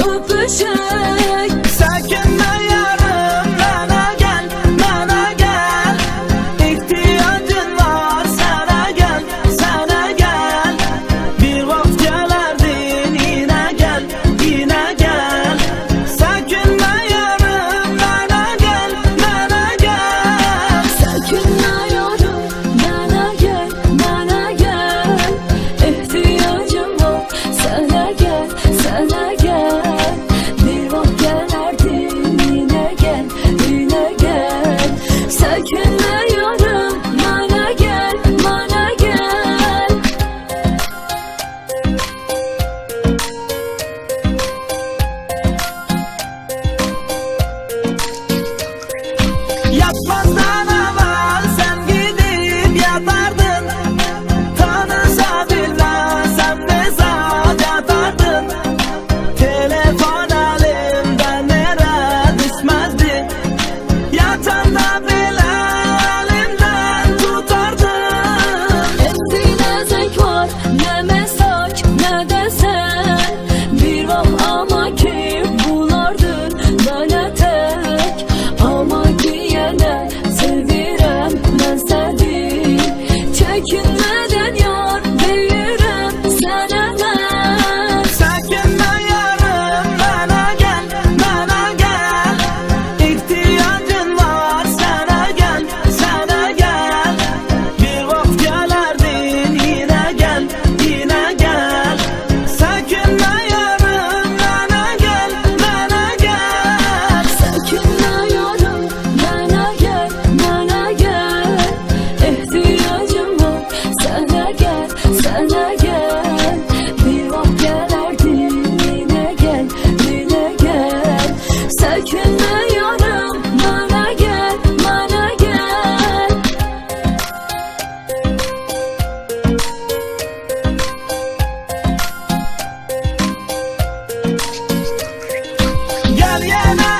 öpüşək. Səkinlə yarım mənə gəl, mənə gəl. İhtiyacın var sənə gəl, sənə gəl. Bir vaxt gələrdin yenə gəl, yenə gəl. Səkinlə yarım mənə gəl, mənə gəl. Səkinlə yarım mənə gəl, mənə gəl. İhtiyacım var sənə gəl, sənə gəl. Bir vaxt gələrdin yenə gəl, yenə gəl. Səkinlə yarım mənə gəl, mənə gəl. Yatmazdan evvel sen gidip yatardın. Tanısa bilmezsem ne zat yatardın. Telefon elimden nere düşmezdi. Yatanda bile elimden tutardın. Ettiğine zevk var, ne mesaj ne desen. Bir vaxt ama ki bulardın bana tek. Ama ki yine sevirəm mən səni. Çəkinmədən yar deyirəm sənə mən. Səkinlə yarım mənə gəl, mənə gəl. İhtiyacın var sənə gəl, sənə gəl. Bir vaxt gələrdin yenə gəl, yenə gəl. Səkinlə yarım mənə gəl, mənə gəl. Səkinlə yarım mənə gəl, mənə gəl. İhtiyacım var sənə gəl, sənə gəl. Bir vaxt gələrdin yenə gəl, yenə gəl. Səkinlə yarım mənə gəl, mənə gəl. Gel yenə